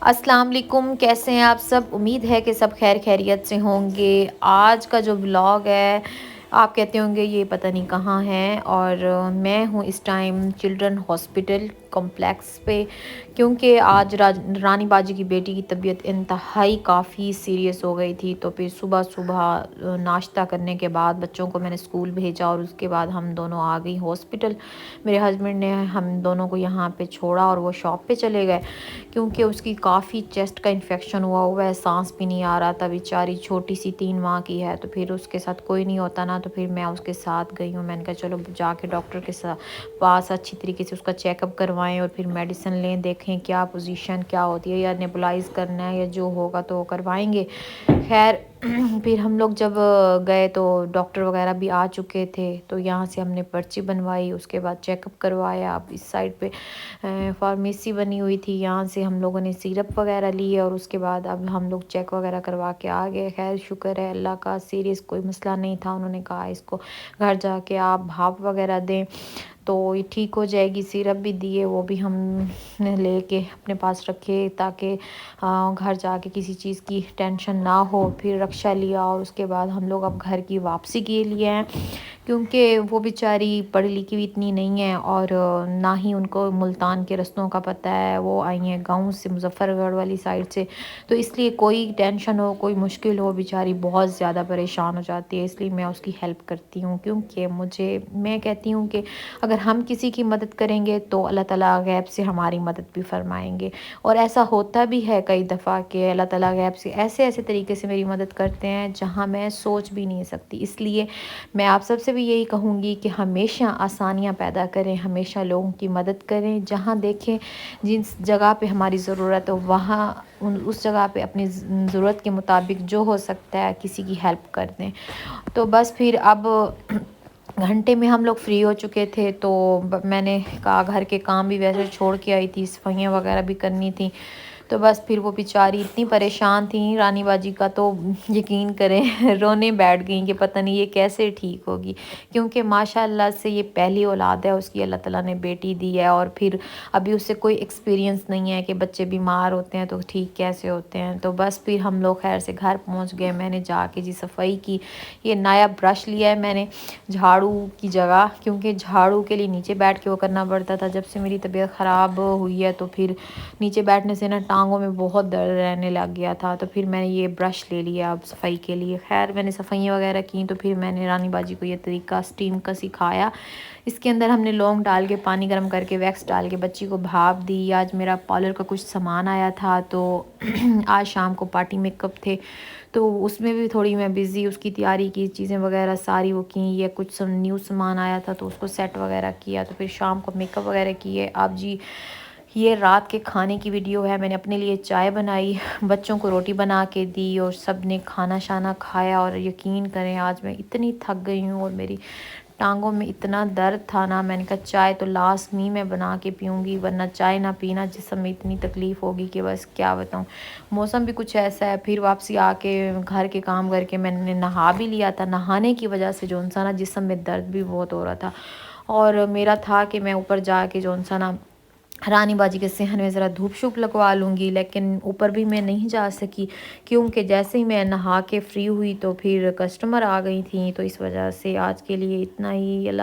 अस्सलाम वालेकुम, कैसे हैं आप सब। उम्मीद है कि सब खैर खैरियत से होंगे। आज का जो व्लॉग है, आप कहते होंगे ये पता नहीं कहाँ है। और मैं हूँ इस टाइम चिल्ड्रन हॉस्पिटल कॉम्प्लेक्स पे, क्योंकि आज रानी बाजी की बेटी की तबीयत इंतहाई काफ़ी सीरियस हो गई थी। तो फिर सुबह सुबह नाश्ता करने के बाद बच्चों को मैंने स्कूल भेजा और उसके बाद हम दोनों आ गई हॉस्पिटल। मेरे हस्बैंड ने हम दोनों को यहाँ पे छोड़ा और वो शॉप पे चले गए, क्योंकि उसकी काफ़ी चेस्ट का इन्फेक्शन हुआ है, सांस भी नहीं आ रहा था। बेचारी छोटी सी 3 माह की है, तो फिर उसके साथ कोई नहीं होता ना, तो फिर मैं उसके साथ गई हूँ। मैंने कहा चलो जाके डॉक्टर के साथ पास अच्छी तरीके से उसका चेकअप करवाएं और फिर मेडिसिन लें, देखें क्या पोजीशन क्या होती है, या नेबुलाइज करना है या जो होगा तो वो करवाएंगे। खैर फिर हम लोग जब गए तो डॉक्टर वगैरह भी आ चुके थे, तो यहाँ से हमने पर्ची बनवाई, उसके बाद चेकअप करवाया। अब इस साइड पे फार्मेसी बनी हुई थी, यहाँ से हम लोगों ने सिरप वगैरह लिए और उसके बाद अब हम लोग चेक वगैरह करवा के आ गए। खैर शुक्र है अल्लाह का, सीरियस कोई मसला नहीं था। उन्होंने कहा इसको घर जाके आप भाप वगैरह दें तो ये ठीक हो जाएगी। सिरप भी दिए, वो भी हमने लेके अपने पास रखे ताकि घर जाके किसी चीज़ की टेंशन ना हो। फिर रक्षा लिया और उसके बाद हम लोग अब घर की वापसी के लिए हैं, क्योंकि वो बेचारी पढ़ी लिखी भी इतनी नहीं है और ना ही उनको मुल्तान के रास्तों का पता है। वो आई हैं गांव से, मुजफ्फरगढ़ वाली साइड से, तो इसलिए कोई टेंशन हो कोई मुश्किल हो बेचारी बहुत ज़्यादा परेशान हो जाती है। इसलिए मैं उसकी हेल्प करती हूँ, क्योंकि मैं कहती हूँ कि अगर हम किसी की मदद करेंगे तो अल्लाह ताला गैब से हमारी मदद भी फरमाएंगे। और ऐसा होता भी है कई दफ़ा कि अल्लाह ताला गैब से ऐसे ऐसे तरीके से मेरी मदद करते हैं जहाँ मैं सोच भी नहीं सकती। इसलिए मैं आप सबसे भी यही कहूँगी कि हमेशा आसानियाँ पैदा करें, हमेशा लोगों की मदद करें। जहाँ देखें जिस जगह पे हमारी ज़रूरत हो वहाँ उस जगह पे अपनी ज़रूरत के मुताबिक जो हो सकता है किसी की हेल्प कर दें। तो बस फिर अब घंटे में हम लोग फ्री हो चुके थे, तो मैंने कहा घर के काम भी वैसे छोड़ के आई थी, सफाइयाँ वगैरह भी करनी थी। तो बस फिर वो बेचारी इतनी परेशान थी रानी बाजी का, तो यकीन करें रोने बैठ गई कि पता नहीं ये कैसे ठीक होगी, क्योंकि माशाल्लाह से ये पहली औलाद है उसकी, अल्लाह ताला ने बेटी दी है। और फिर अभी उससे कोई एक्सपीरियंस नहीं है कि बच्चे बीमार होते हैं तो ठीक कैसे होते हैं। तो बस फिर हम लोग खैर से घर पहुंच गए। मैंने जाके जी सफाई की, ये नया ब्रश लिया है मैंने झाड़ू की जगह, क्योंकि झाड़ू के लिए नीचे बैठ के वो करना पड़ता था। जब से मेरी तबीयत ख़राब हुई है तो फिर नीचे बैठने से ना टांगों में बहुत दर्द रहने लग गया था, तो फिर मैंने ये ब्रश ले लिया अब सफाई के लिए। खैर मैंने सफाइयाँ वगैरह की, तो फिर मैंने रानी बाजी को ये तरीका स्टीम का सिखाया। इसके अंदर हमने लौंग डाल के पानी गर्म करके वैक्स डाल के बच्ची को भाप दी। आज मेरा पार्लर का कुछ सामान आया था, तो आज शाम को पार्टी मेकअप थे, तो उसमें भी थोड़ी मैं बिज़ी उसकी तैयारी की, चीज़ें वगैरह सारी वो की। ये कुछ न्यू सामान आया था तो उसको सेट वगैरह किया, तो फिर शाम को मेकअप वगैरह किए। अब जी ये रात के खाने की वीडियो है। मैंने अपने लिए चाय बनाई, बच्चों को रोटी बना के दी और सब ने खाना शाना खाया। और यकीन करें आज मैं इतनी थक गई हूँ और मेरी टांगों में इतना दर्द था ना, मैंने कहा चाय तो लाजमी मैं बना के पीऊँगी, वरना चाय ना पीना जिसम में इतनी तकलीफ़ होगी कि बस क्या बताऊँ। मौसम भी कुछ ऐसा है। फिर वापसी आके घर के काम करके मैंने नहा भी लिया था। नहाने की वजह से जो सा ना जिसम में दर्द भी बहुत हो रहा था, और मेरा था कि मैं ऊपर जाके जो सा ना रानी बाजी के सेहन में ज़रा धूप शूप लगवा लूँगी, लेकिन ऊपर भी मैं नहीं जा सकी, क्योंकि जैसे ही मैं नहा के फ्री हुई तो फिर कस्टमर आ गई थी। तो इस वजह से आज के लिए इतना ही। अल्लाह